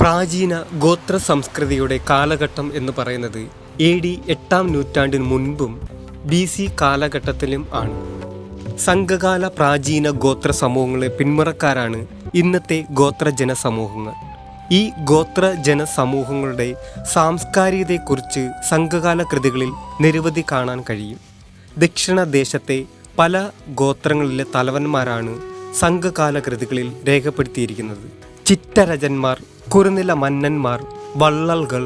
പ്രാചീന ഗോത്ര സംസ്കൃതിയുടെ കാലഘട്ടം എന്ന് പറയുന്നത് AD 8-ാം നൂറ്റാണ്ടിന് മുൻപും BC കാലഘട്ടത്തിലും ആണ്. സംഘകാല പ്രാചീന ഗോത്ര സമൂഹങ്ങളെ പിന്മുറക്കാരാണ് ഇന്നത്തെ ഗോത്ര ജനസമൂഹങ്ങൾ. ഈ ഗോത്ര ജനസമൂഹങ്ങളുടെ സാംസ്കാരികതയെക്കുറിച്ച് സംഘകാല കൃതികളിൽ നിരവധി കാണാൻ കഴിയും. ദക്ഷിണദേശത്തെ പല ഗോത്രങ്ങളിലെ തലവന്മാരാണ് സംഘകാല കൃതികളിൽ രേഖപ്പെടുത്തിയിരിക്കുന്നത്. ചിറ്റരജന്മാർ, കുറുനില മന്നന്മാർ, വള്ളൽകൾ,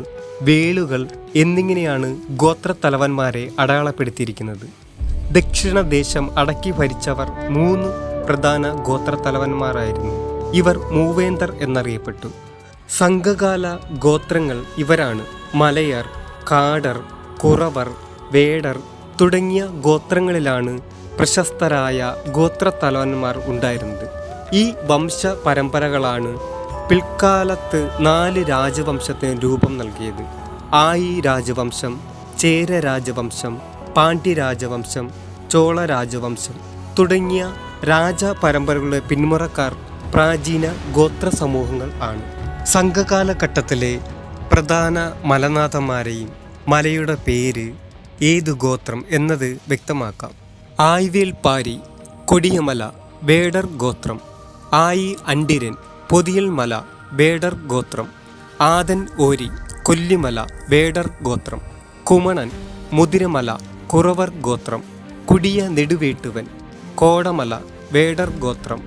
വേളുകൾ എന്നിങ്ങനെയാണ് ഗോത്രത്തലവന്മാരെ അടയാളപ്പെടുത്തിയിരിക്കുന്നത്. ദക്ഷിണദേശം അടക്കി ഭരിച്ചവർ 3 പ്രധാന ഗോത്രത്തലവന്മാരായിരുന്നു. ഇവർ മൂവേന്തർ എന്നറിയപ്പെട്ടു. സംഘകാല ഗോത്രങ്ങൾ ഇവരാണ്: മലയർ, കാടർ, കുറവർ, വേടർ തുടങ്ങിയ ഗോത്രങ്ങളിലാണ് പ്രശസ്തരായ ഗോത്രത്തലവന്മാർ ഉണ്ടായിരുന്നത്. ഈ വംശ പരമ്പരകളാണ് പിൽക്കാലത്ത് 4 രാജവംശത്തിന് രൂപം നൽകിയത്: ആയി രാജവംശം, ചേര രാജവംശം, പാണ്ഡ്യ രാജവംശം, ചോള രാജവംശം തുടങ്ങിയ രാജപരമ്പരകളുടെ പിന്മുറക്കാർ പ്രാചീന ഗോത്ര സമൂഹങ്ങൾ ആണ്. സംഘകാലഘട്ടത്തിലെ പ്രധാന മലനാഥന്മാരെയും മലയുടെ പേര്, ഏതു ഗോത്രം എന്നത് വ്യക്തമാക്കാം. ആയ്വേൽപ്പാരി, കൊടിയമല, വേടർ ഗോത്രം. ആയി അണ്ടിരൻ, പൊതിയൽ മല, വേടർ ഗോത്രം. ആദൻ ഓരി, കൊല്ലിമല, വേടർ ഗോത്രം. കുമണൻ, മുതിരമല, കുറവർ ഗോത്രം. കുടിയ നെടുവേട്ടുവൻ, കോടമല, വേടർ ഗോത്രം.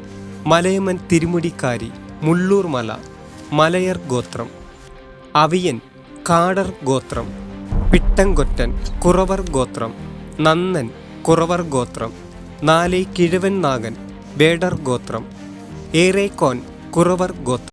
മലയമൻ തിരുമുടിക്കാരി, മുള്ളൂർ മല, മലയർ ഗോത്രം. അവിയൻ, കാടർ ഗോത്രം. പിട്ടങ്കൊറ്റൻ, കുറവർ ഗോത്രം. നന്നൻ, കുറവർ ഗോത്രം. നാലൈ കിഴവൻ നാഗൻ, വേടർ ഗോത്രം. ഏറേക്കോൻ, കുറവർ ഗോത്രം.